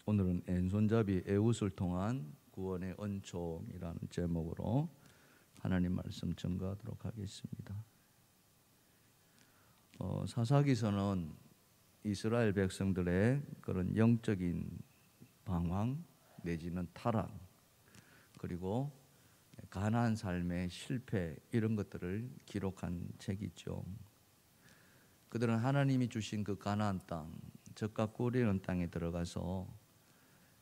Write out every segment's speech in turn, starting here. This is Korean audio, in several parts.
오늘은 왼손잡이 에훗을 통한 구원의 은총이라는 제목으로 하나님 말씀 증거하도록 하겠습니다. 사사기서는 이스라엘 백성들의 그런 영적인 방황 내지는 타락, 그리고 가나안 삶의 실패, 이런 것들을 기록한 책이죠. 그들은 하나님이 주신 그 가나안 땅, 젖과 꿀이 흐르는 땅에 들어가서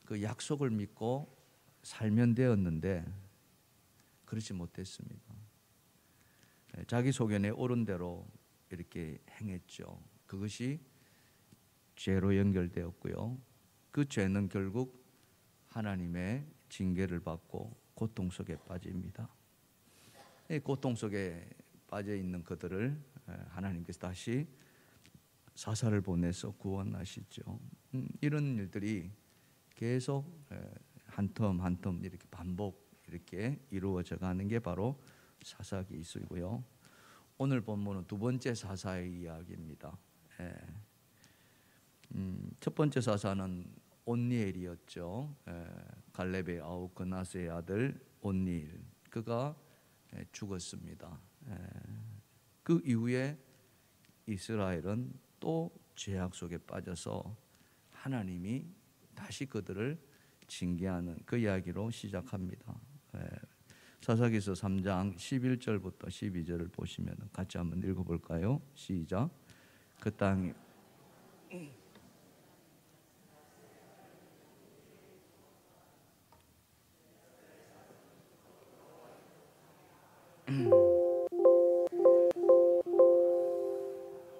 그 약속을 믿고 살면 되었는데 그렇지 못했습니다. 자기 소견에 옳은 대로 이렇게 행했죠. 그것이 죄로 연결되었고요. 그 죄는 결국 하나님의 징계를 받고 고통 속에 빠집니다. 이 고통 속에 빠져 있는 그들을 하나님께서 다시 사사를 보내서 구원하시죠. 이런 일들이 계속 한 텀 한 텀 이렇게 반복 이렇게 이루어져 가는 게 바로 사사기서이고요. 오늘 본문은 두 번째 사사의 이야기입니다. 첫 번째 사사는 온니엘이었죠. 갈렙의 아우 그나스의 아들 온니엘, 그가 죽었습니다. 그 이후에 이스라엘은 또 죄악 속에 빠져서 하나님이 다시 그들을 징계하는 그 이야기로 시작합니다. 사사기서 3장 11절부터 12절을 보시면 같이 한번 읽어볼까요? 시작. 그 땅이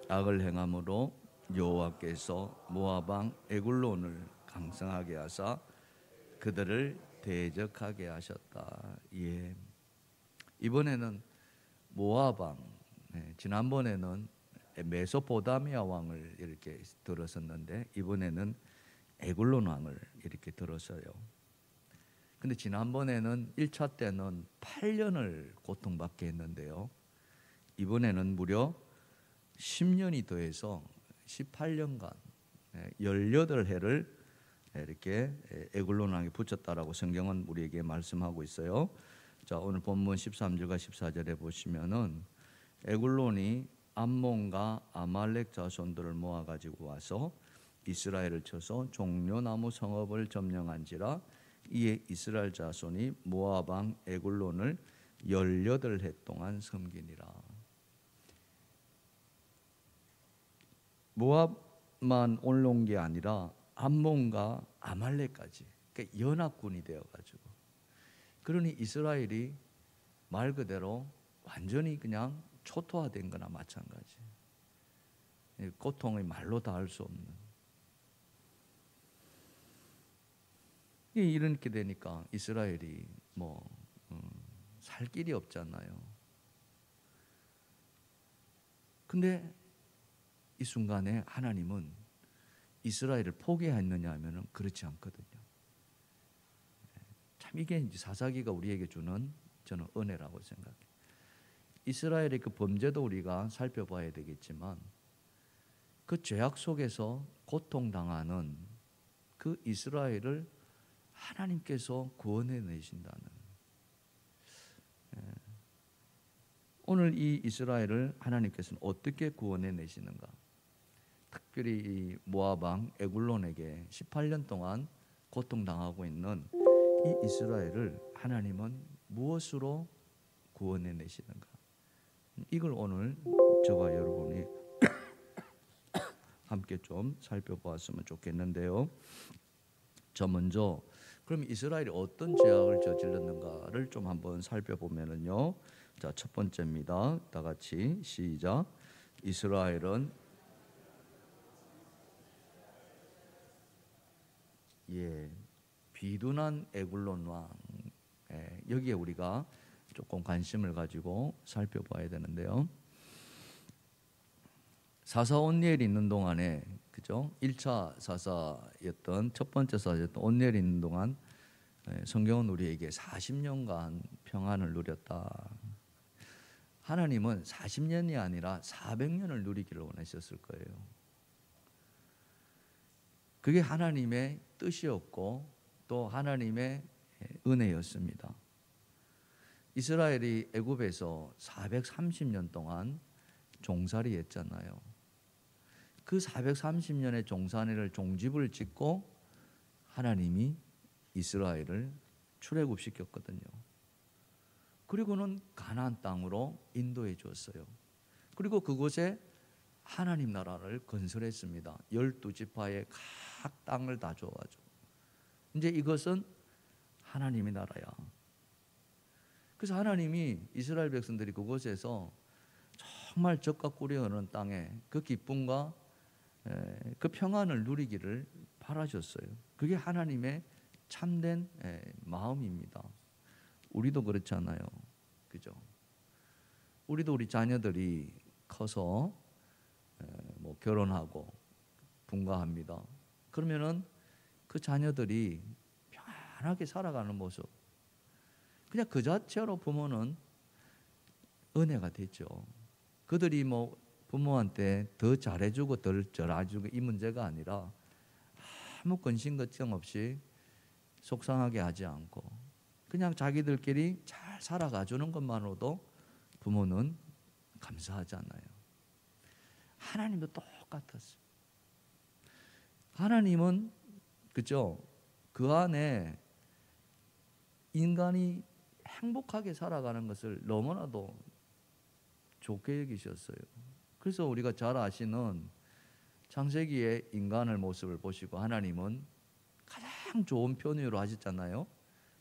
악을 행함으로 여호와께서 모압 왕 에굴론을 강성하게 하사 그들을 대적하게 하셨다. 예. 이번에는 모압 왕, 지난번에는 메소포타미아 왕을 이렇게 들었었는데 이번에는 에굴론 왕을 이렇게 들었어요. 근데 지난번에는 1차 때는 8년을 고통받게 했는데요. 이번에는 무려 10년이 더해서 18년간 18해를 이렇게 에굴론 왕에 붙였다라고 성경은 우리에게 말씀하고 있어요. 자, 오늘 본문 13절과 14절에 보시면은 에굴론이 암몬과 아말렉 자손들을 모아 가지고 와서 이스라엘을 쳐서 종려나무 성읍을 점령한지라. 이에 이스라엘 자손이 모압 왕 에굴론을 18해 동안 섬기니라. 모압만 올라온 게 아니라 암몬과 아말렉까지, 그러니까 연합군이 되어가지고, 그러니 이스라엘이 말 그대로 완전히 그냥 초토화된 거나 마찬가지. 고통의 말로 다 할 수 없는. 이렇게 되니까 이스라엘이 살 길이 없잖아요. 근데 이 순간에 하나님은 이스라엘을 포기했느냐 하면은 그렇지 않거든요. 참 이게 이제 사사기가 우리에게 주는 저는 은혜라고 생각해요. 이스라엘의 그 범죄도 우리가 살펴봐야 되겠지만 그 죄악 속에서 고통당하는 그 이스라엘을 하나님께서 구원해 내신다는, 오늘 이 이스라엘을 하나님께서는 어떻게 구원해 내시는가? 특별히 이 모압 왕 에굴론에게 18년 동안 고통당하고 있는 이 이스라엘을 하나님은 무엇으로 구원해 내시는가? 이걸 오늘 저와 여러분이 함께 좀 살펴보았으면 좋겠는데요. 저 먼저 그럼 이스라엘이 어떤 죄악을 저질렀는가를 좀 한번 살펴보면은요. 자, 첫 번째입니다. 다 같이 시작. 이스라엘은 비둔한 에굴론 왕, 여기에 우리가 조금 관심을 가지고 살펴봐야 되는데요. 사사 온니엘이 있는 동안에, 그죠? 1차 사사였던 첫 번째 사사였던 온니엘이 있는 동안 성경은 우리에게 40년간 평안을 누렸다. 하나님은 40년이 아니라 400년을 누리기를 원하셨을 거예요. 그게 하나님의 뜻이었고 또 하나님의 은혜였습니다. 이스라엘이 애굽에서 430년 동안 종살이 했잖아요. 그 430년의 종살이를 종집을 짓고 하나님이 이스라엘을 출애굽시켰거든요. 그리고는 가나안 땅으로 인도해 주었어요. 그리고 그곳에 하나님 나라를 건설했습니다. 12지파의 각 땅을 다 줘가지고 이제 이것은 하나님의 나라야. 그래서 하나님이 이스라엘 백성들이 그곳에서 정말 젖과 꿀이 흐르는 땅에 그 기쁨과 그 평안을 누리기를 바라셨어요. 그게 하나님의 참된 마음입니다. 우리도 그렇잖아요. 그죠? 우리도 우리 자녀들이 커서 뭐 결혼하고 분가합니다. 그러면은 그 자녀들이 편하게 살아가는 모습, 그냥 그 자체로 부모는 은혜가 되죠. 그들이 뭐 부모한테 더 잘해주고 덜 잘해주고 이 문제가 아니라 아무 근심 걱정 없이 속상하게 하지 않고 그냥 자기들끼리 잘 살아가주는 것만으로도 부모는 감사하잖아요. 하나님도 똑같았어요. 하나님은 그죠? 그 안에 인간이 행복하게 살아가는 것을 너무나도 좋게 여기셨어요. 그래서 우리가 잘 아시는 창세기의 인간의 모습을 보시고 하나님은 가장 좋은 표현으로 하셨잖아요.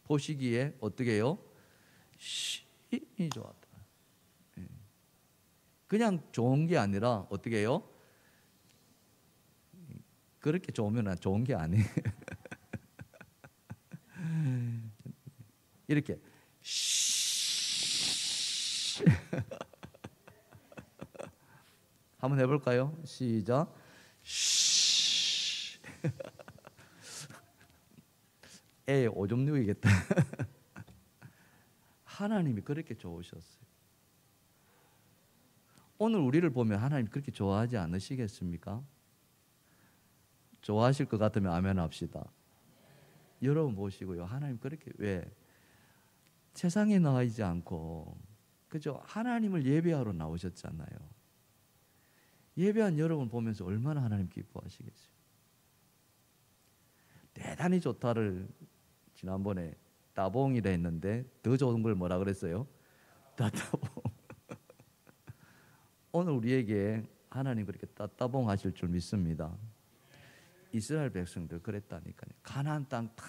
보시기에 어떻게 해요? 심히 좋았다. 그냥 좋은 게 아니라 어떻게 해요? 그렇게 좋으면 좋은 게 아니에요. 이렇게 한번 해볼까요? 시작. 애 오줌 누이겠다. 하나님이 그렇게 좋으셨어요. 오늘 우리를 보면 하나님 그렇게 좋아하지 않으시겠습니까? 좋아하실 것 같으면 아멘 합시다. 여러분 보시고요. 하나님 그렇게 왜 세상에 나와 있지 않고 그죠? 하나님을 예배하러 나오셨잖아요. 예배한 여러분 보면서 얼마나 하나님 기뻐하시겠어요. 대단히 좋다를 지난번에 따봉이라 했는데 더 좋은 걸 뭐라 그랬어요? 따따봉. 오늘 우리에게 하나님 그렇게 따따봉 하실 줄 믿습니다. 이스라엘 백성들 그랬다니까요. 가나안 땅 다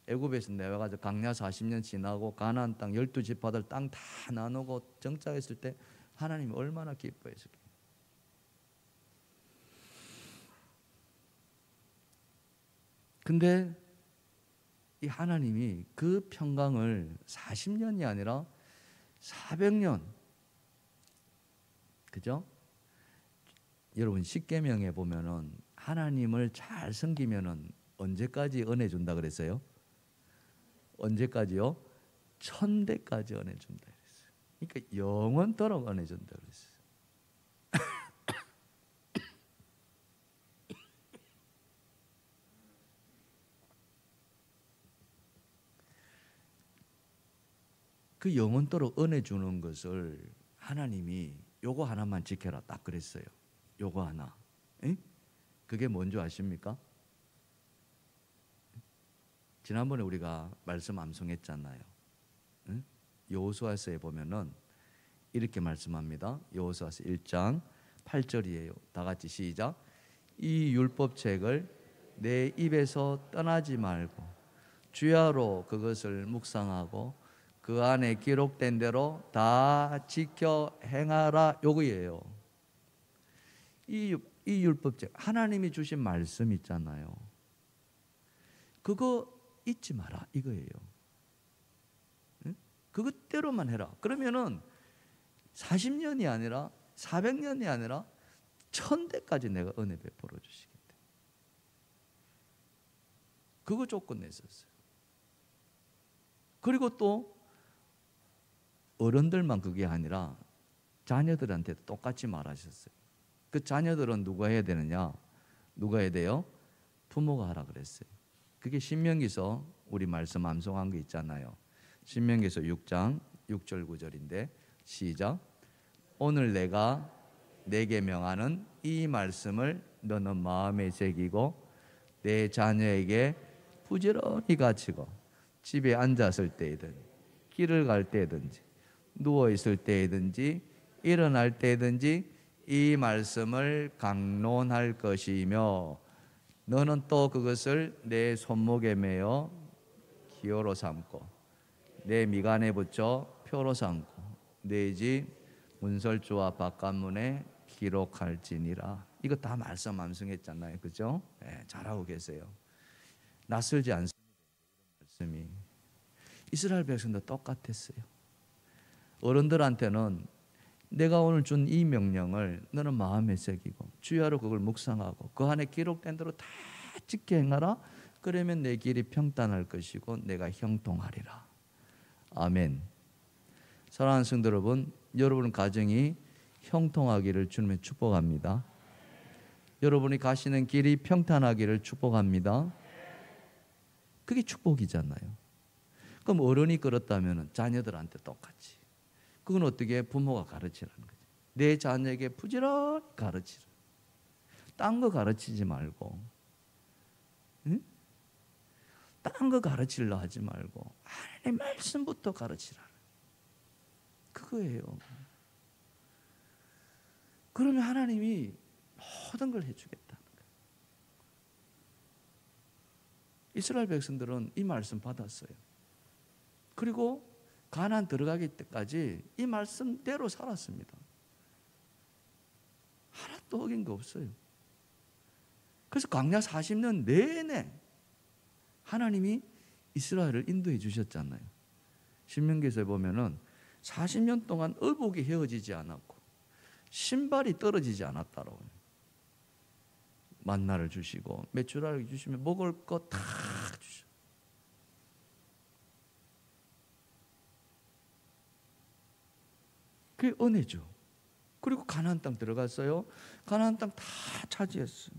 애굽에서 내려가서 광야 40년 지나고 가나안 땅 12지파들 땅 다 나누고 정착했을 때 하나님이 얼마나 기뻐했을까요? 근데 이 하나님이 그 평강을 40년이 아니라 400년, 그죠? 여러분 십계명에 보면은 하나님을 잘 섬기면은 언제까지 은혜 준다 그랬어요? 언제까지요? 1000대까지 은혜 준다 그랬어요. 그러니까 영원토록 은혜 준다 그랬어요. 그 영원토록 은혜 주는 것을 하나님이 요거 하나만 지켜라 딱 그랬어요. 요거 하나. 에? 그게 뭔지 아십니까? 지난번에 우리가 말씀 암송했잖아요. 에? 여호수아서에 보면은 이렇게 말씀합니다. 여호수아서 1장 8절이에요. 다 같이 시작. 이 율법책을 내 입에서 떠나지 말고 주야로 그것을 묵상하고 그 안에 기록된 대로 다 지켜 행하라 요거예요. 이 율법책 하나님이 주신 말씀 있잖아요. 그거 잊지 마라 이거예요. 응? 그것대로만 해라. 그러면은 40년이 아니라 400년이 아니라 1000대까지 내가 은혜 베풀어 주시겠다. 그거 조건 냈었어요. 그리고 또 어른들만 그게 아니라 자녀들한테도 똑같이 말하셨어요. 그 자녀들은 누가 해야 되느냐? 누가 해야 돼요? 부모가 하라 그랬어요. 그게 신명기서 우리 말씀 암송한 게 있잖아요. 신명기서 6장 6절 9절인데 시작. 오늘 내가 내게 명하는 이 말씀을 너는 마음에 새기고 내 자녀에게 부지런히 가르치고 집에 앉았을 때이든 길을 갈 때든지 누워 있을 때이든지 일어날 때든지 이 말씀을 강론할 것이며 너는 또 그것을 내 손목에 매어 기호로 삼고 내 미간에 붙여 표로 삼고 내 집 문설주와 바깥문에 기록할지니라. 이거 다 말씀 암송했잖아요. 그죠? 네, 잘하고 계세요. 낯설지 않습니다. 말씀이 이스라엘 백성도 똑같았어요. 어른들한테는 내가 오늘 준 이 명령을 너는 마음에 새기고 주야로 그걸 묵상하고 그 안에 기록된 대로 다 지켜 행하라. 그러면 내 길이 평탄할 것이고 내가 형통하리라. 아멘. 사랑하는 성도 여러분, 여러분 가정이 형통하기를 주님의 축복합니다. 여러분이 가시는 길이 평탄하기를 축복합니다. 그게 축복이잖아요. 그럼 어른이 그렇다면 자녀들한테 똑같이. 그건 어떻게 부모가 가르치라는 거죠. 내 자녀에게 부지런히 가르치라. 딴 거 가르치지 말고, 응? 딴 거 가르치려 하지 말고 하나님의 말씀부터 가르치라. 그거예요. 그러면 하나님이 모든 걸 해주겠다는 거예요. 이스라엘 백성들은 이 말씀 받았어요. 그리고 가나안 들어가기 때까지 이 말씀대로 살았습니다. 하나도 어긴 거 없어요. 그래서 광야 40년 내내 하나님이 이스라엘을 인도해 주셨잖아요. 신명기서에 보면은 40년 동안 의복이 헤어지지 않았고 신발이 떨어지지 않았다라고. 만나를 주시고 메추라를 주시면 먹을 거 다 주셔. 그게 은혜죠. 그리고 가나안 땅 들어갔어요. 가나안 땅 다 차지했어요.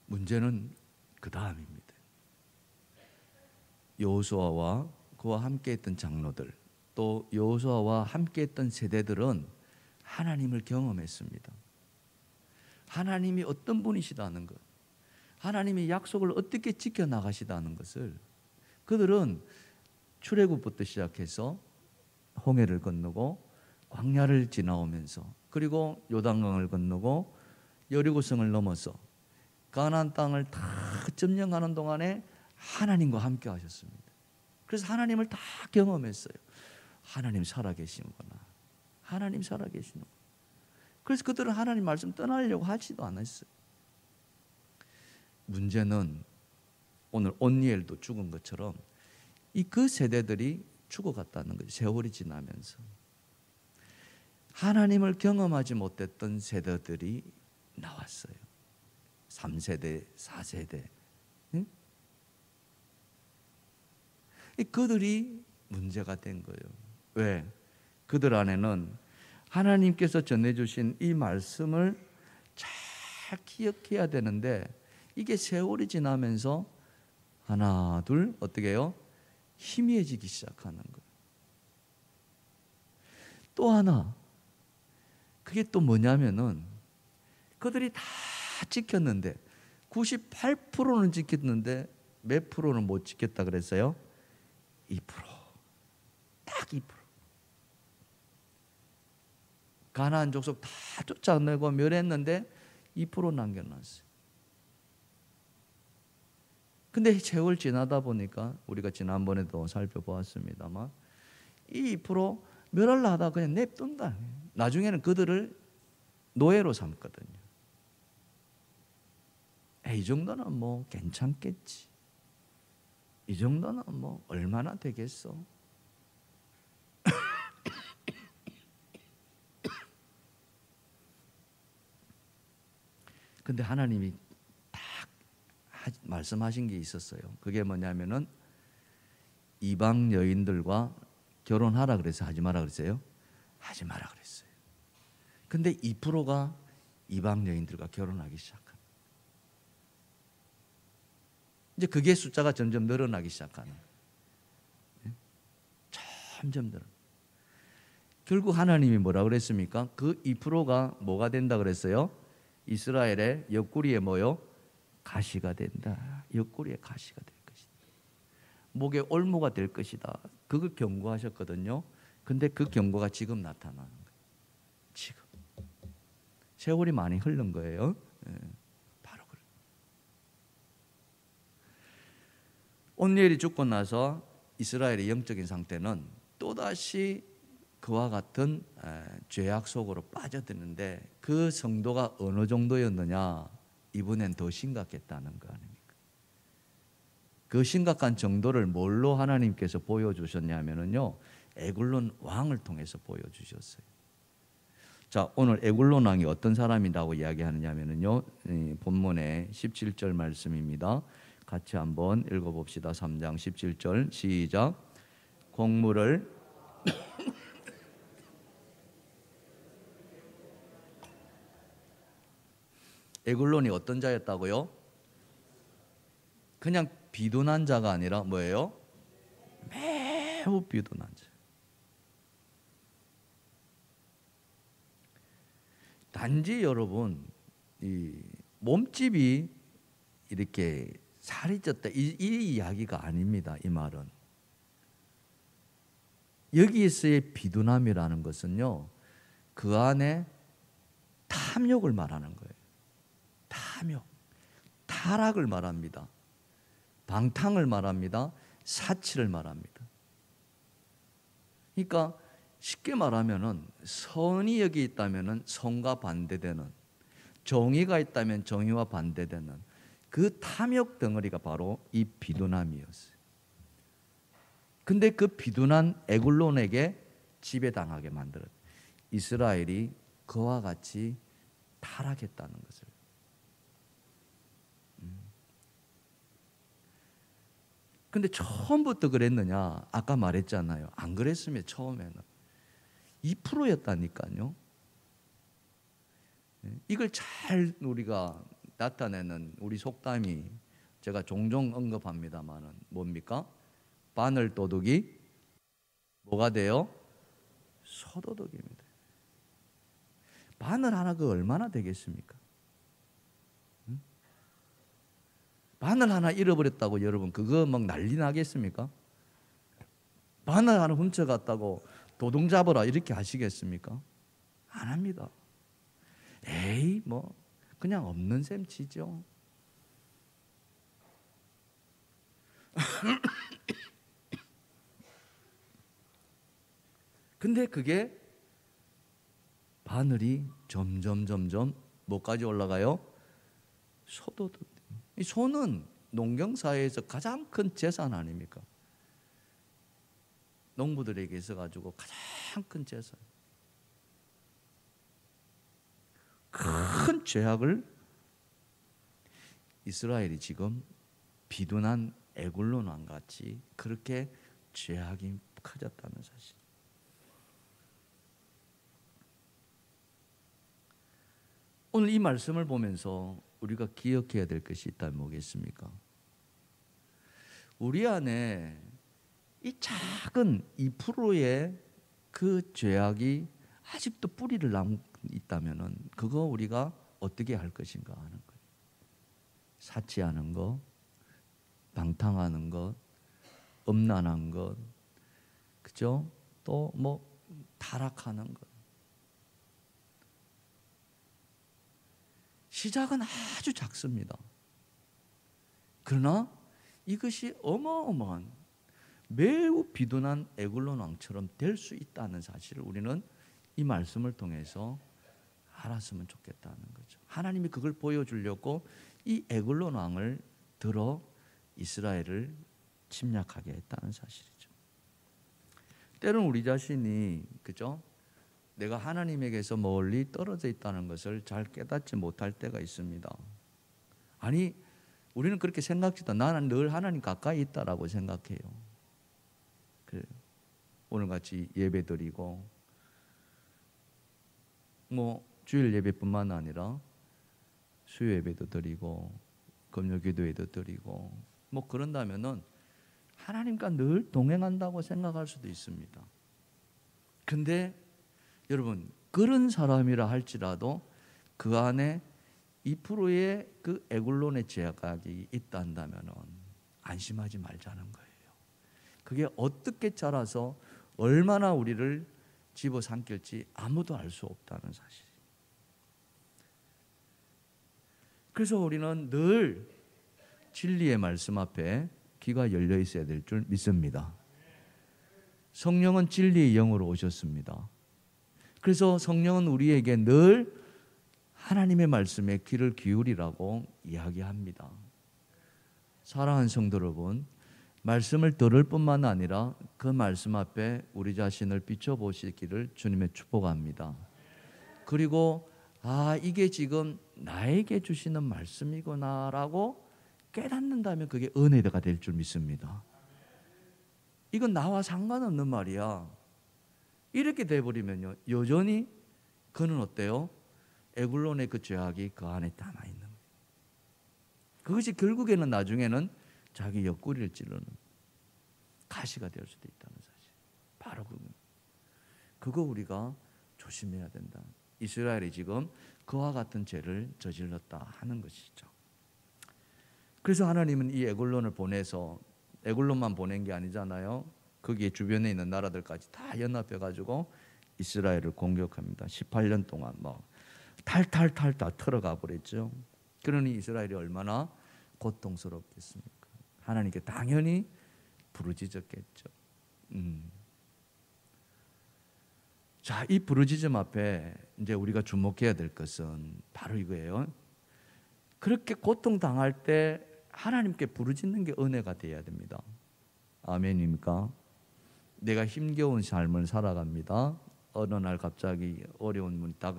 문제는 그 다음입니다. 여호수아와 그와 함께했던 장로들, 또 여호수아와 함께했던 세대들은 하나님을 경험했습니다. 하나님이 어떤 분이시다는 것, 하나님이 약속을 어떻게 지켜나가시다는 것을 그들은 출애굽부터 시작해서 홍해를 건너고 광야를 지나오면서 그리고 요단강을 건너고 여리고성을 넘어서 가나안 땅을 다 점령하는 동안에 하나님과 함께 하셨습니다. 그래서 하나님을 다 경험했어요. 하나님 살아계시는구나. 하나님 살아계시는구나. 그래서 그들은 하나님 말씀 떠나려고 하지도 않았어요. 문제는 오늘 온니엘도 죽은 것처럼 이 그 세대들이 죽어갔다는 거죠. 세월이 지나면서 하나님을 경험하지 못했던 세대들이 나왔어요. 3세대, 4세대. 응? 그들이 문제가 된 거예요. 왜? 그들 안에는 하나님께서 전해주신 이 말씀을 잘 기억해야 되는데 이게 세월이 지나면서 하나, 둘 어떻게 해요? 희미해지기 시작하는 거예요. 또 하나, 그게 또 뭐냐면은 그들이 다 지켰는데 98%는 지켰는데 몇 프로는 못 지켰다 그랬어요? 2%. 딱 2%. 가나안 족속 다 쫓아내고 멸했는데 2% 남겨놨어요. 근데 세월 지나다 보니까 우리가 지난번에도 살펴보았습니다만 이 2% 멸하려 하다가 그냥 냅둔다. 나중에는 그들을 노예로 삼거든요. 이 정도는 뭐 괜찮겠지. 이 정도는 뭐 얼마나 되겠어. 근데 하나님이 딱 말씀하신 게 있었어요. 그게 뭐냐면은 이방 여인들과 결혼하라 그래서 하지 마라 그랬어요? 하지 마라 그랬어요. 근데 2%가 이방 여인들과 결혼하기 시작합니다. 이제 그게 숫자가 점점 늘어나기 시작하는 거예요. 점점 늘어. 결국 하나님이 뭐라 그랬습니까? 그 2%가 뭐가 된다 그랬어요? 이스라엘의 옆구리에 뭐요? 가시가 된다. 옆구리에 가시가 될 것이다. 목에 올무가 될 것이다. 그걸 경고하셨거든요. 근데 그 경고가 지금 나타나는 거예요. 지금. 세월이 많이 흐른 거예요. 바로 그래. 온니엘이 죽고 나서 이스라엘의 영적인 상태는 또다시 그와 같은 죄악 속으로 빠져드는데 그 정도가 어느 정도였느냐? 이번엔 더 심각했다는 거 아닙니까? 그 심각한 정도를 뭘로 하나님께서 보여주셨냐면요, 에굴론 왕을 통해서 보여주셨어요. 자, 오늘 에굴론 왕이 어떤 사람이라고 이야기하느냐면요, 본문의 17절 말씀입니다. 같이 한번 읽어봅시다. 3장 17절 시작. 곡물을 에굴론이 어떤 자였다고요? 그냥 비둔한 자가 아니라 뭐예요? 매우 비둔한 자. 단지 여러분, 이 몸집이 이렇게 살이 쪘다 이 이야기가 아닙니다. 이 말은 여기에서의 비둔함이라는 것은요, 그 안에 탐욕을 말하는 거예요. 탐욕, 타락을 말합니다. 방탕을 말합니다. 사치를 말합니다. 그러니까 쉽게 말하면은 선이 여기 있다면은 선과 반대되는, 정의가 있다면 정의와 반대되는 그 탐욕 덩어리가 바로 이 비둔함이었어요. 근데 그 비둔한 에굴론에게 지배당하게 만들었어요. 이스라엘이 그와 같이 타락했다는 것을. 근데 처음부터 그랬느냐? 아까 말했잖아요. 안 그랬으면 처음에는 2%였다니까요. 이걸 잘 우리가 나타내는 우리 속담이 제가 종종 언급합니다만은 뭡니까? 바늘 도둑이 뭐가 돼요? 소도둑입니다. 바늘 하나 그 얼마나 되겠습니까? 바늘 하나 잃어버렸다고 여러분 그거 막 난리 나겠습니까? 바늘 하나 훔쳐갔다고 도둑 잡으라 이렇게 하시겠습니까? 안 합니다. 에이 뭐 그냥 없는 셈 치죠. 근데 그게 바늘이 점점 뭐까지 올라가요? 소도둑. 이 소는 농경사회에서 가장 큰 재산 아닙니까? 농부들에게 있어가지고 가장 큰 재산. 큰 죄악을 이스라엘이 지금 비둔한 에굴론 왕같이 그렇게 죄악이 커졌다는 사실. 오늘 이 말씀을 보면서 우리가 기억해야 될 것이 있다면 뭐겠습니까? 우리 안에 이 작은 2%의 그 죄악이 아직도 뿌리를 남고 있다면은 그거 우리가 어떻게 할 것인가 하는 거예요. 사치하는 것, 방탕하는 것, 음란한 것, 그죠? 또 뭐 타락하는 것. 시작은 아주 작습니다. 그러나 이것이 어마어마한 매우 비둔한 에굴론 왕처럼 될 수 있다는 사실을 우리는 이 말씀을 통해서 알았으면 좋겠다는 거죠. 하나님이 그걸 보여주려고 이 에굴론 왕을 들어 이스라엘을 침략하게 했다는 사실이죠. 때로는 우리 자신이 그죠? 내가 하나님에게서 멀리 떨어져 있다는 것을 잘 깨닫지 못할 때가 있습니다. 아니 우리는 그렇게 생각지도 나는 늘 하나님 가까이 있다라고 생각해요. 그래. 오늘같이 예배드리고 뭐 주일 예배뿐만 아니라 수요 예배도 드리고 금요 기도회도 드리고 뭐 그런다면은 하나님과 늘 동행한다고 생각할 수도 있습니다. 근데 여러분 그런 사람이라 할지라도 그 안에 2%의 그 에굴론의 제약이 있다 한다면은 안심하지 말자는 거예요. 그게 어떻게 자라서 얼마나 우리를 집어삼킬지 아무도 알 수 없다는 사실. 그래서 우리는 늘 진리의 말씀 앞에 귀가 열려 있어야 될 줄 믿습니다. 성령은 진리의 영으로 오셨습니다. 그래서 성령은 우리에게 늘 하나님의 말씀에 귀를 기울이라고 이야기합니다. 사랑하는 성도 여러분, 말씀을 들을 뿐만 아니라 그 말씀 앞에 우리 자신을 비춰보시기를 주님의 축복합니다. 그리고 이게 지금 나에게 주시는 말씀이구나라고 깨닫는다면 그게 은혜가 될 줄 믿습니다. 이건 나와 상관없는 말이야. 이렇게 돼버리면요, 여전히 그는 어때요? 에굴론의 그 죄악이 그 안에 남아있는 거예요. 그것이 결국에는 나중에는 자기 옆구리를 찌르는 가시가 될 수도 있다는 사실. 바로 그거 우리가 조심해야 된다. 이스라엘이 지금 그와 같은 죄를 저질렀다 하는 것이죠. 그래서 하나님은 이 에굴론을 보내서 에굴론만 보낸 게 아니잖아요. 거기에 주변에 있는 나라들까지 다 연합해 가지고 이스라엘을 공격합니다. 18년 동안 막 탈탈탈 다 털어가 버렸죠. 그러니 이스라엘이 얼마나 고통스럽겠습니까? 하나님께 당연히 부르짖었겠죠. 자, 이 부르짖음 앞에 이제 우리가 주목해야 될 것은 바로 이거예요. 그렇게 고통당할 때 하나님께 부르짖는 게 은혜가 돼야 됩니다. 아멘입니까? 내가 힘겨운 삶을 살아갑니다. 어느 날 갑자기 어려운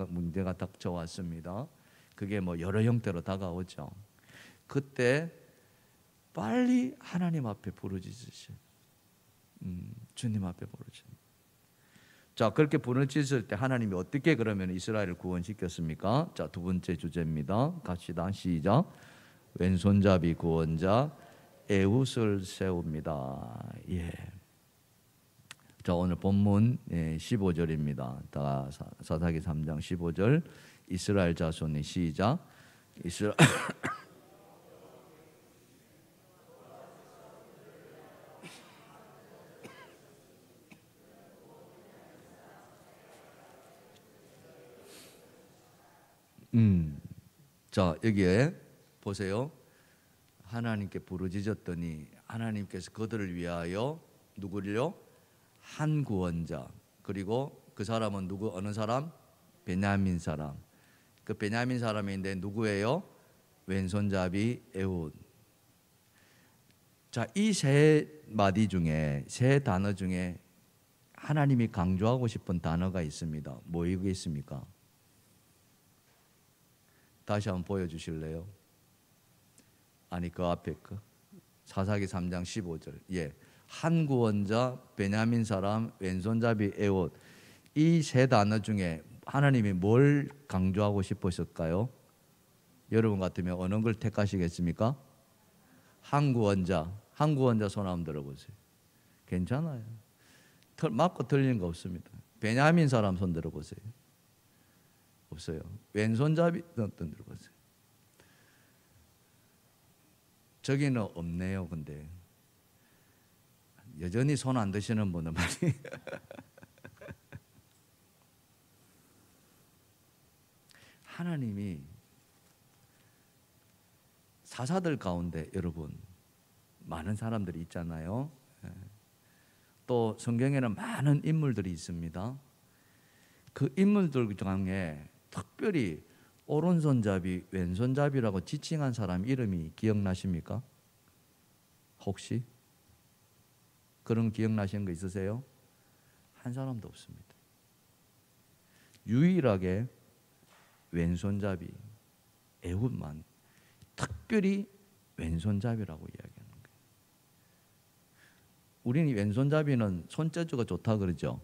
문제가 닥쳐왔습니다. 그게 뭐 여러 형태로 다가오죠. 그때 빨리 하나님 앞에 부르짖으셔. 주님 앞에 부르짖. 자, 그렇게 부르짖을 때 하나님이 어떻게 그러면 이스라엘을 구원시켰습니까? 자, 두 번째 주제입니다. 갑시다. 시작. 왼손잡이 구원자 에훗을 세웁니다. 예. 자, 오늘 본문 15절입니다. 다 사사기 3장 15절. 이스라엘 자손이 시작. 이스라엘 자, 여기에 보세요. 하나님께 부르짖었더니 하나님께서 그들을 위하여 누구를요? 한 구원자. 그리고 그 사람은 누구? 어느 사람? 베냐민 사람. 그 베냐민 사람인데 누구예요? 왼손잡이 에훗. 자, 이 세 마디 중에, 세 단어 중에 하나님이 강조하고 싶은 단어가 있습니다. 뭐이겠습니까? 다시 한번 보여주실래요? 아니, 그 앞에 사사기 3장 15절. 예, 한 구원자, 베냐민 사람, 왼손잡이 에훗. 이 세 단어 중에 하나님이 뭘 강조하고 싶으실까요? 여러분 같으면 어느 걸 택하시겠습니까? 한 구원자. 한 구원자 손 한번 들어보세요. 괜찮아요. 맞고 틀린 거 없습니다. 베냐민 사람 손 들어보세요. 없어요. 왼손잡이 손 들어보세요. 저기는 없네요. 근데 여전히 손 안 드시는 분은 많이 하나님이 사사들 가운데 여러분 많은 사람들이 있잖아요. 또 성경에는 많은 인물들이 있습니다. 그 인물들 중에 특별히 오른손잡이, 왼손잡이라고 지칭한 사람 이름이 기억나십니까? 혹시? 그런 기억나시는 거 있으세요? 한 사람도 없습니다. 유일하게 왼손잡이 에훗만 특별히 왼손잡이라고 이야기하는 거예요. 우리는 왼손잡이는 손재주가 좋다 그러죠.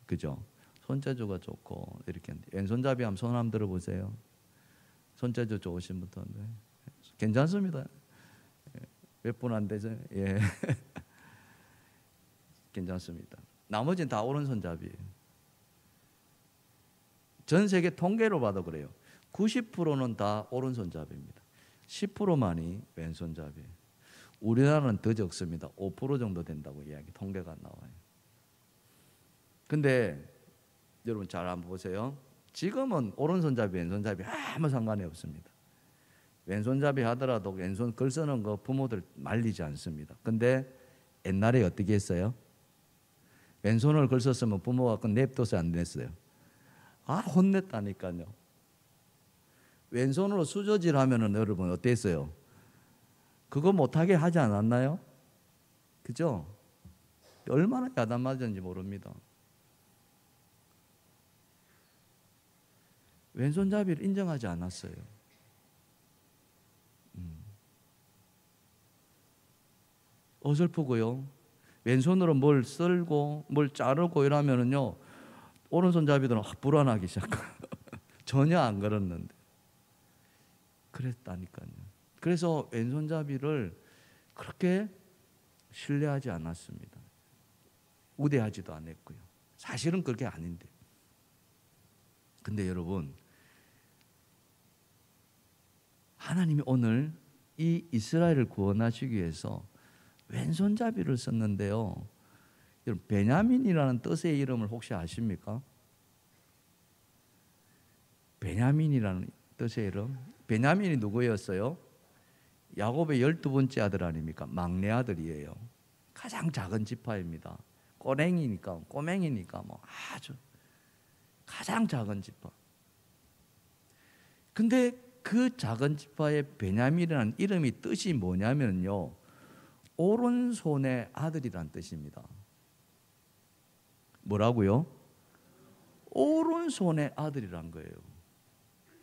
그죠? 손재주가 좋고 이렇게 왼손잡이 한번 손 한번 들어보세요. 손재주 좋으신 분들 괜찮습니다. 몇 분 안 되죠? 예. 괜찮습니다. 나머지는 다 오른손잡이에요. 전 세계 통계로 봐도 그래요. 90%는 다 오른손잡이입니다. 10%만이 왼손잡이에요. 우리나라는 더 적습니다. 5% 정도 된다고 이야기 통계가 나와요. 근데 여러분 잘 한번 보세요. 지금은 오른손잡이 왼손잡이 아무 상관이 없습니다. 왼손잡이 하더라도 왼손 글 쓰는 거 부모들 말리지 않습니다. 근데 옛날에 어떻게 했어요? 왼손을 글 썼으면 부모가 그 냅둬서 안 냈어요. 혼냈다니까요. 왼손으로 수저질 하면은 여러분 어땠어요? 그거 못하게 하지 않았나요? 그죠? 얼마나 야단 맞았는지 모릅니다. 왼손잡이를 인정하지 않았어요. 어설프고요. 왼손으로 뭘 썰고 뭘 자르고 이러면은요, 오른손잡이들은 불안하기 시작해요. 전혀 안 그랬는데. 그랬다니까요. 그래서 왼손잡이를 그렇게 신뢰하지 않았습니다. 우대하지도 않았고요. 사실은 그게 아닌데. 근데 여러분, 하나님이 오늘 이 이스라엘을 구원하시기 위해서 왼손잡이를 썼는데요. 여러분, 베냐민이라는 뜻의 이름을 혹시 아십니까? 베냐민이라는 뜻의 이름. 베냐민이 누구였어요? 야곱의 12번째 아들 아닙니까? 막내 아들이에요. 가장 작은 지파입니다. 꼬맹이니까 뭐 아주 가장 작은 지파. 근데 그 작은 지파의 베냐민이라는 이름이 뜻이 뭐냐면요, 오른손의 아들이란 뜻입니다. 뭐라고요? 오른손의 아들이란 거예요.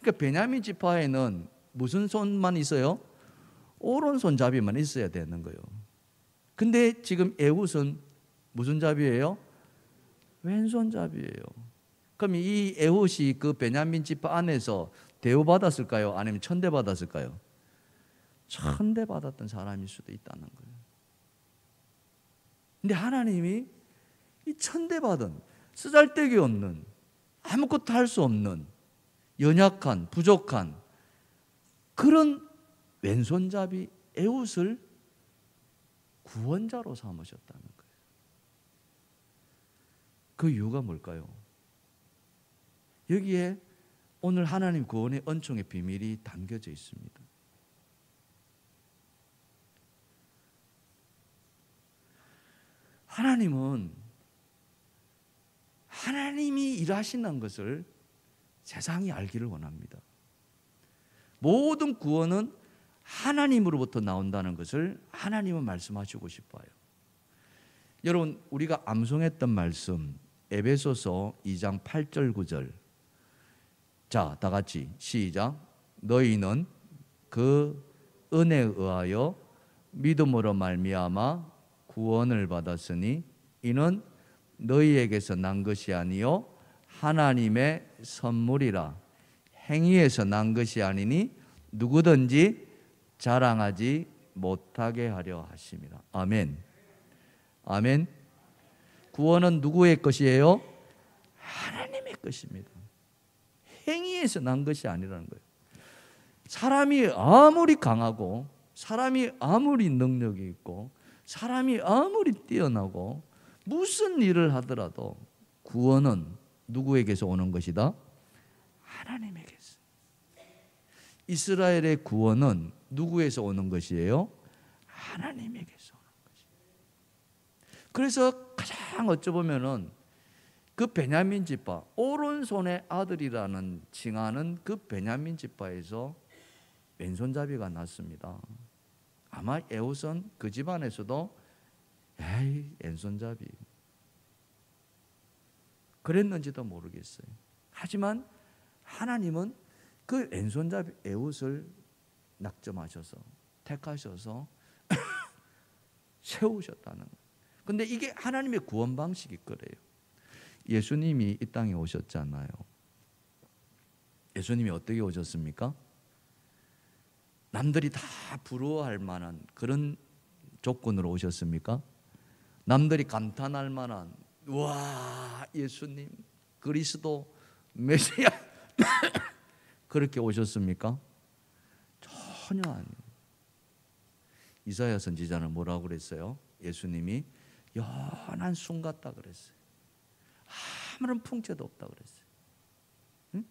그러니까 베냐민 지파에는 무슨 손만 있어요? 오른손잡이만 있어야 되는 거예요. 근데 지금 에훗은 무슨 잡이에요? 왼손잡이에요. 그럼 이 에훗이 그 베냐민 지파 안에서 대우받았을까요? 아니면 천대받았을까요? 천대받았던 사람일 수도 있다는 거예요. 근데 하나님이 이 천대받은, 쓰잘데기 없는, 아무것도 할 수 없는, 연약한, 부족한 그런 왼손잡이 에훗을 구원자로 삼으셨다는 거예요. 그 이유가 뭘까요? 여기에 오늘 하나님 구원의 은총의 비밀이 담겨져 있습니다. 하나님은 하나님이 일하신다는 것을 세상이 알기를 원합니다. 모든 구원은 하나님으로부터 나온다는 것을 하나님은 말씀하시고 싶어요. 여러분, 우리가 암송했던 말씀 에베소서 2장 8절 9절, 자, 다 같이 시작. 너희는 그 은혜에 의하여 믿음으로 말미암아 구원을 받았으니 이는 너희에게서 난 것이 아니요 하나님의 선물이라. 행위에서 난 것이 아니니 누구든지 자랑하지 못하게 하려 하심이라. 아멘. 아멘. 구원은 누구의 것이에요? 하나님의 것입니다. 행위에서 난 것이 아니라는 거예요. 사람이 아무리 강하고, 사람이 아무리 능력이 있고, 사람이 아무리 뛰어나고 무슨 일을 하더라도 구원은 누구에게서 오는 것이다? 하나님에게서. 이스라엘의 구원은 누구에서 오는 것이에요? 하나님에게서 오는 것이에요. 그래서 가장 어찌 보면은 그 베냐민 지파, 오른손의 아들이라는 칭하는 그 베냐민 지파에서 왼손잡이가 났습니다. 아마 에훗은 그 집안에서도 에이 왼손잡이 그랬는지도 모르겠어요. 하지만 하나님은 그 왼손잡이 에훗을 낙점하셔서 택하셔서 세우셨다는 거예요. 근데 이게 하나님의 구원 방식이 그래요. 예수님이 이 땅에 오셨잖아요. 예수님이 어떻게 오셨습니까? 남들이 다 부러워할 만한 그런 조건으로 오셨습니까? 남들이 감탄할 만한, 와, 예수님 그리스도 메시아 그렇게 오셨습니까? 전혀 아니에요. 이사야 선지자는 뭐라고 그랬어요? 예수님이 연한 순 같다 그랬어요. 아무런 풍채도 없다 그랬어요. 응?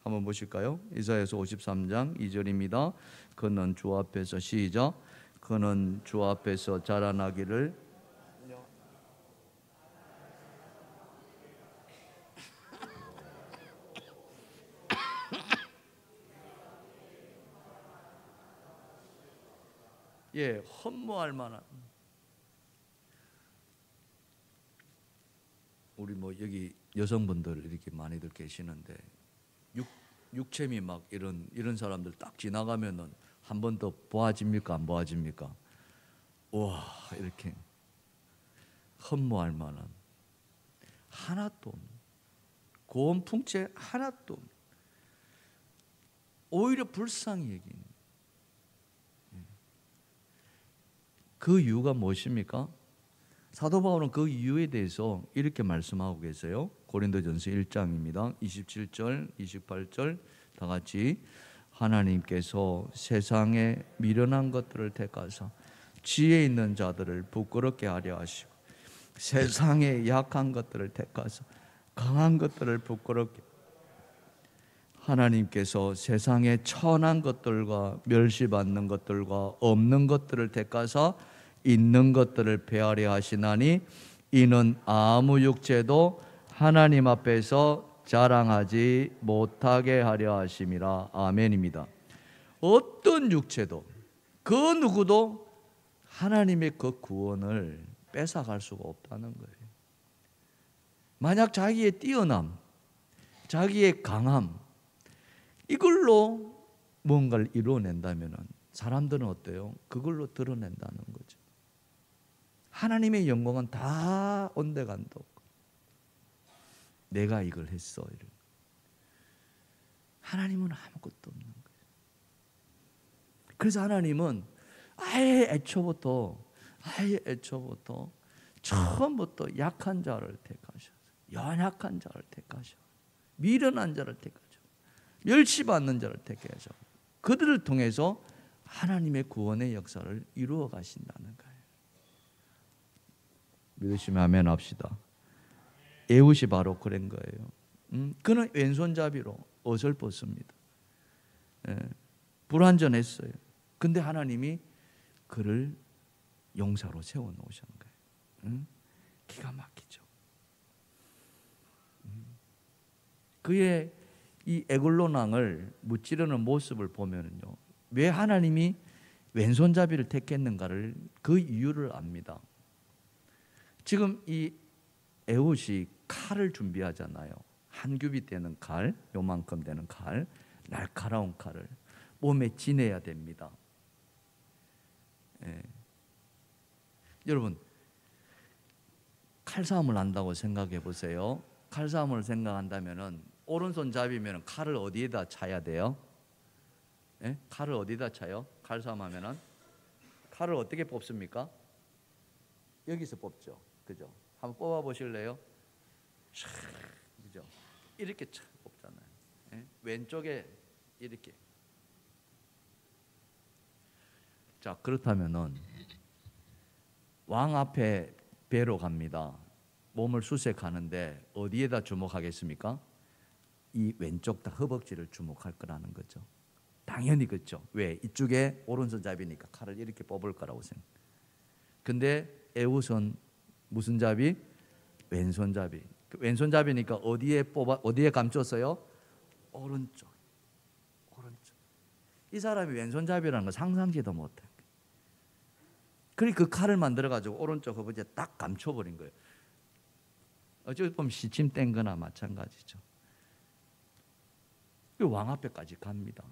한번 보실까요? 이사야서 53장 2절입니다. 그는 주 앞에서 시작. 그는 주 앞에서 자라나기를 헌무할 만한. 우리 뭐 여기 여성분들 이렇게 많이들 계시는데 육체미 막 이런 사람들 딱 지나가면은 한 번 더 보아집니까? 안 보아집니까? 와, 이렇게 헌무할 만한 하나도 없는, 고운 풍채 하나도 없는, 오히려 불쌍히 여기는. 그 이유가 무엇입니까? 사도 바울은 그 이유에 대해서 이렇게 말씀하고 계세요. 고린도전서 1장입니다. 27절, 28절 다 같이. 하나님께서 세상에 미련한 것들을 택하사 지혜 있는 자들을 부끄럽게 하려 하시고 세상에 약한 것들을 택하사 강한 것들을 부끄럽게. 하나님께서 세상에 천한 것들과 멸시받는 것들과 없는 것들을 택하사 있는 것들을 배하려 하시나니 이는 아무 육체도 하나님 앞에서 자랑하지 못하게 하려 하심이라. 아멘입니다. 어떤 육체도 그 누구도 하나님의 그 구원을 뺏어갈 수가 없다는 거예요. 만약 자기의 뛰어남, 자기의 강함 이걸로 뭔가를 이루어낸다면 사람들은 어때요? 그걸로 드러낸다는 거죠. 하나님의 영광은 다 온데간도 없고 내가 이걸 했어. 하나님은 아무것도 없는 거예요. 그래서 하나님은 아예 애초부터 처음부터 약한 자를 택하셔서 연약한 자를 택하셔 미련한 자를 택하셔 멸시받는 자를 택하셔 그들을 통해서 하나님의 구원의 역사를 이루어 가신다는 거예요. 믿으시면 아멘 합시다. 에훗이 바로 그런 거예요. 그는 왼손잡이로 옷을 벗습니다. 불완전했어요. 근데 하나님이 그를 용사로 세워놓으신 거예요. 기가 막히죠. 그의 이 에글론왕을 무찌르는 모습을 보면요, 왜 하나님이 왼손잡이를 택했는가를 그 이유를 압니다. 지금 이 에훗이 칼을 준비하잖아요. 한 규빗 되는 칼, 요만큼 되는 칼, 날카로운 칼을 몸에 지내야 됩니다. 여러분 칼싸움을 한다고 생각해 보세요. 칼싸움을 생각한다면은 오른손잡이면 칼을 어디에다 차야 돼요? 칼을 어디다 차요? 칼싸움하면은 칼을 어떻게 뽑습니까? 여기서 뽑죠. 그죠? 한번 뽑아 보실래요? 그죠? 이렇게 착 뽑잖아요. 왼쪽에 이렇게. 자, 그렇다면은 왕 앞에 배로 갑니다. 몸을 수색하는데 어디에다 주목하겠습니까? 이 왼쪽 다 허벅지를 주목할 거라는 거죠. 당연히 그렇죠. 왜? 이쪽에 오른손잡이니까 칼을 이렇게 뽑을 거라고 생각. 근데 에훗은 무슨 잡이? 왼손잡이. 왼손잡이니까 어디에 감췄어요? 오른쪽. 이 사람이 왼손잡이라는 거 상상지도 못해. 그러니까 그 칼을 만들어 가지고 오른쪽 허벅지에 딱 감춰버린 거예요. 어찌 보면 시침 뗀 거나 마찬가지죠. 왕 앞에까지 갑니다.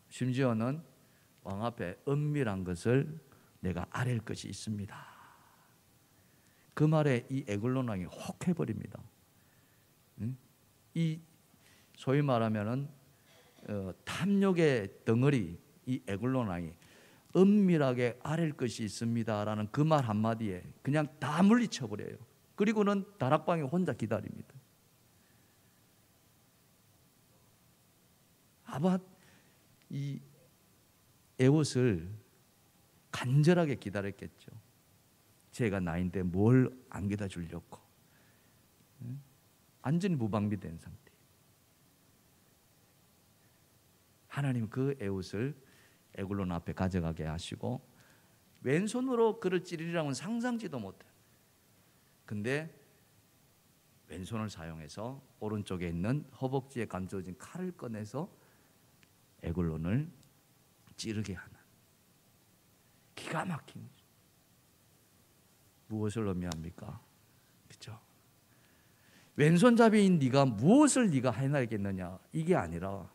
심지어는 왕 앞에 은밀한 것을 내가 아랠 것이 있습니다. 그 말에 이 에글론왕이 혹 해버립니다. 이 소위 말하면은 탐욕의 덩어리 이 에글론왕이 은밀하게 아랠 것이 있습니다라는 그 말 한마디에 그냥 다 물리쳐버려요. 그리고는 다락방에 혼자 기다립니다. 아마 이 에봇을 간절하게 기다렸겠죠. 제가 나인데 뭘 안겨다 주려고. 완전히 무방비된 상태. 하나님 그 에봇을 에글론 앞에 가져가게 하시고 왼손으로 그를 찌르리라고는 상상지도 못해요. 근데 왼손을 사용해서 오른쪽에 있는 허벅지에 감춰진 칼을 꺼내서 에글론을 찌르게 하는 기가 막힌 거죠. 무엇을 의미합니까? 그렇죠? 왼손잡이인 네가 무엇을 네가 해나겠느냐 이게 아니라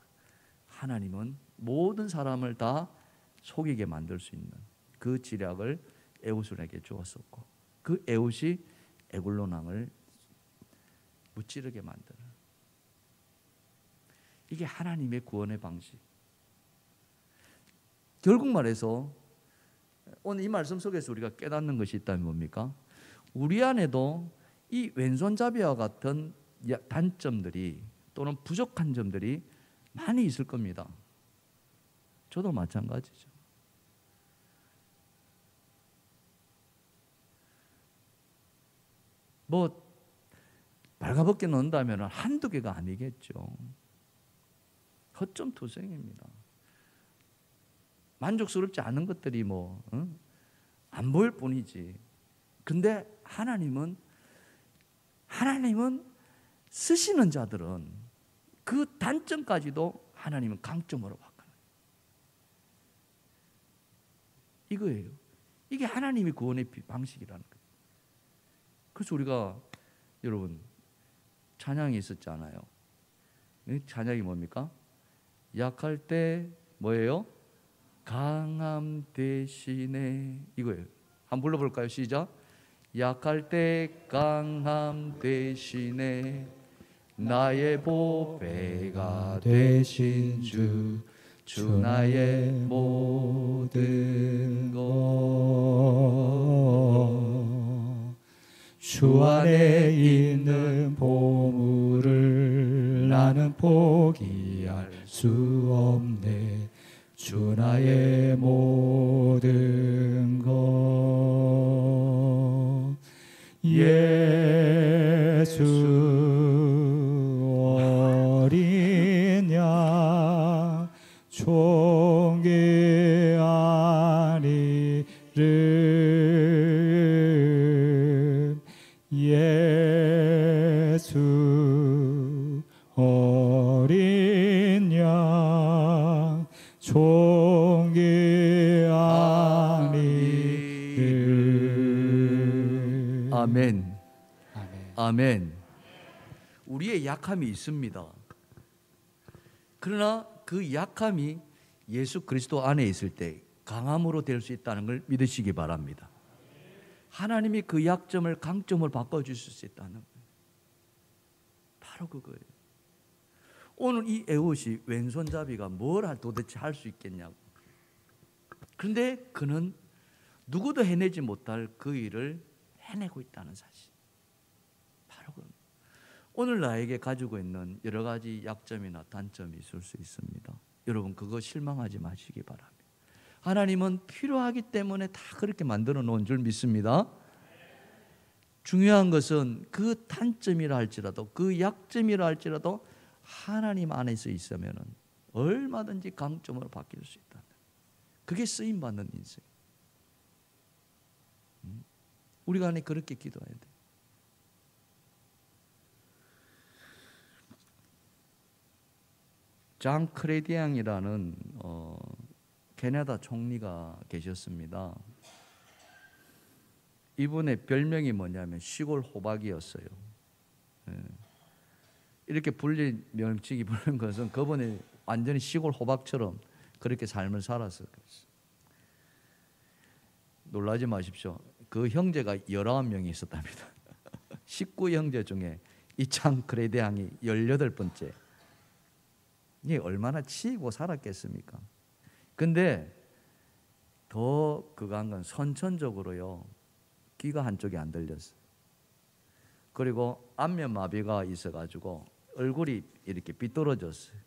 하나님은 모든 사람을 다 속이게 만들 수 있는 그 지략을 에봇에게 주었었고 그 에봇이 에글론 왕을 무찌르게 만드는 이게 하나님의 구원의 방식. 결국 말해서 오늘 이 말씀 속에서 우리가 깨닫는 것이 있다면 뭡니까? 우리 안에도 이 왼손잡이와 같은 단점들이 또는 부족한 점들이 많이 있을 겁니다. 저도 마찬가지죠. 뭐 발가벗겨 놓는다면 한두 개가 아니겠죠. 허점투성입니다. 만족스럽지 않은 것들이 안 보일 뿐이지. 근데 하나님은 쓰시는 자들은 그 단점까지도 하나님은 강점으로 바꿔요. 이거예요. 이게 하나님의 구원의 방식이라는 거예요. 그래서 우리가 여러분 찬양이 있었잖아요. 찬양이 뭡니까? 약할 때 뭐예요? 강함 대신에 이거예요. 한번 불러볼까요? 시작. 약할 때 강함 대신에 나의 보배가 되신 주 나의 모든 것 주 안에 있는 보물을 나는 포기할 수 없네 주 나의 모든 것 예수 어린 양 존귀하리를 예수 어린 양 존귀하리를 아멘. 아멘. 우리의 약함이 있습니다. 그러나 그 약함이 예수 그리스도 안에 있을 때 강함으로 될 수 있다는 걸 믿으시기 바랍니다. 하나님이 그 약점을 강점으로 바꿔주실 수 있다는 거예요. 바로 그거예요. 오늘 이 에봇이 왼손잡이가 뭘 도대체 할 수 있겠냐고. 그런데 그는 누구도 해내지 못할 그 일을 해내고 있다는 사실. 바로 그겁니다. 오늘 나에게 가지고 있는 여러 가지 약점이나 단점이 있을 수 있습니다. 여러분 그거 실망하지 마시기 바랍니다. 하나님은 필요하기 때문에 다 그렇게 만들어 놓은 줄 믿습니다. 중요한 것은 그 단점이라 할지라도 그 약점이라 할지라도 하나님 안에서 있으면 얼마든지 강점으로 바뀔 수 있다. 그게 쓰임받는 인생. 우리가 안에 그렇게 기도해야 돼. 장 크레디앙이라는 캐나다 총리가 계셨습니다. 이분의 별명이 뭐냐면 시골 호박이었어요. 이렇게 불린 명칭이 부른 것은 그분이 완전히 시골 호박처럼 그렇게 삶을 살았어요. 놀라지 마십시오. 그 형제가 19명이 있었답니다. 19형제 중에 이 장크레데 왕이 18번째. 이게 얼마나 치이고 살았겠습니까? 근데 더 그거한 건 선천적으로요, 귀가 한쪽이 안 들렸어요. 그리고 안면마비가 있어가지고 얼굴이 이렇게 삐뚤어졌어요.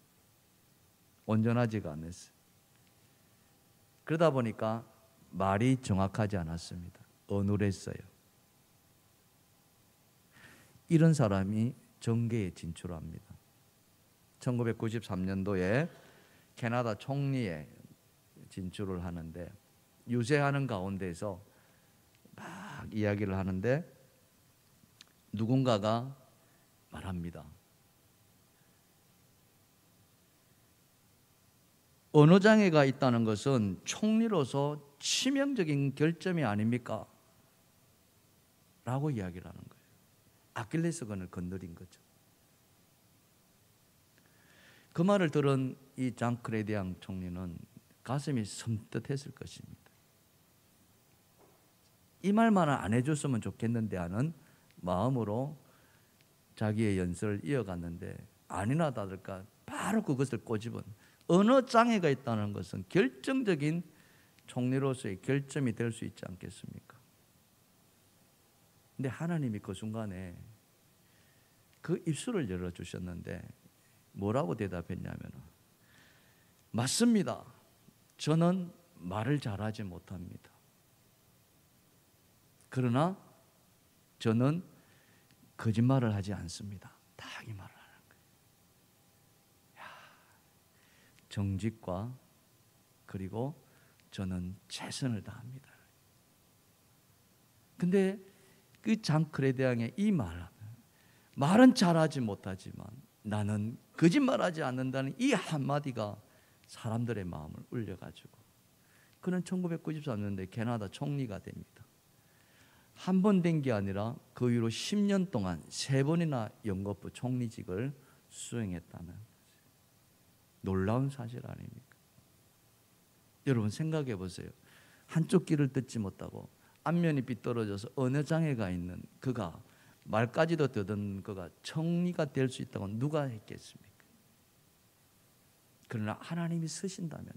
온전하지가 않았어요. 그러다 보니까 말이 정확하지 않았습니다. 어눌했어요. 이런 사람이 정계에 진출합니다. 1993년도에 캐나다 총리에 진출을 하는데, 유세하는 가운데서 막 이야기를 하는데 누군가가 말합니다. 언어장애가 있다는 것은 총리로서 치명적인 결점이 아닙니까? 라고 이야기를 하는 거예요. 아킬레스건을 건드린 거죠. 그 말을 들은 이 장크레디앙 총리는 가슴이 섬뜩했을 것입니다. 이 말만은 안 해줬으면 좋겠는데 하는 마음으로 자기의 연설을 이어갔는데, 아니나 다를까 바로 그것을 꼬집은, 언어 장애가 있다는 것은 결정적인 총리로서의 결점이 될 수 있지 않겠습니까? 근데 하나님이 그 순간에 그 입술을 열어주셨는데 뭐라고 대답했냐면, 맞습니다. 저는 말을 잘하지 못합니다. 그러나 저는 거짓말을 하지 않습니다. 딱 이 말을 하는 거예요. 정직과 그리고 저는 최선을 다합니다. 근데 그 장크레데 왕의 이 말은 잘하지 못하지만 나는 거짓말하지 않는다는 이 한마디가 사람들의 마음을 울려가지고 그는 1993년도에 캐나다 총리가 됩니다. 한 번 된 게 아니라 그 이후로 10년 동안 3번이나 영거부 총리직을 수행했다는 놀라운 사실 아닙니까? 여러분 생각해 보세요. 한쪽 귀를 듣지 못하고 안면이 삐뚤어져서 언어 장애가 있는 그가, 말까지도 듣는 그가 총리가 될 수 있다고 누가 했겠습니까? 그러나 하나님이 쓰신다면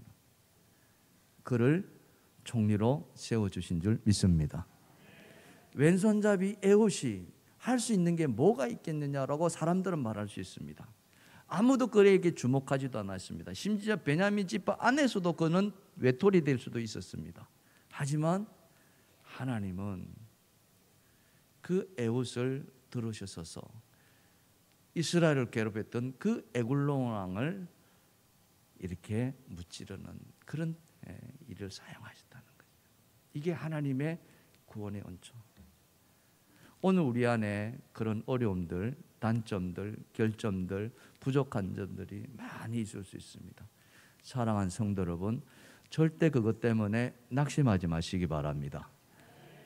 그를 총리로 세워주신 줄 믿습니다. 왼손잡이 에봇이 할 수 있는 게 뭐가 있겠느냐라고 사람들은 말할 수 있습니다. 아무도 그에게 주목하지도 않았습니다. 심지어 베냐민 지파 안에서도 그는 외톨이 될 수도 있었습니다. 하지만 하나님은 그 에봇을 들으셔서 이스라엘을 괴롭혔던 그 에굴론 왕을 이렇게 무찌르는 그런 일을 사용하셨다는 거예요. 이게 하나님의 구원의恩초. 오늘 우리 안에 그런 어려움들, 단점들, 결점들, 부족한 점들이 많이 있을 수 있습니다. 사랑하는 성도 여러분, 절대 그것 때문에 낙심하지 마시기 바랍니다.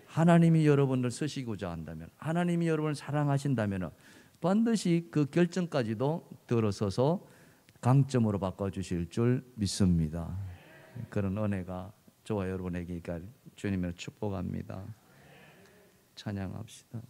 하나님이 여러분을 쓰시고자 한다면, 하나님이 여러분을 사랑하신다면 반드시 그 결정까지도 들어서서 강점으로 바꿔주실 줄 믿습니다. 그런 은혜가 저와 여러분에게 있기를 주님을 축복합니다. 찬양합시다.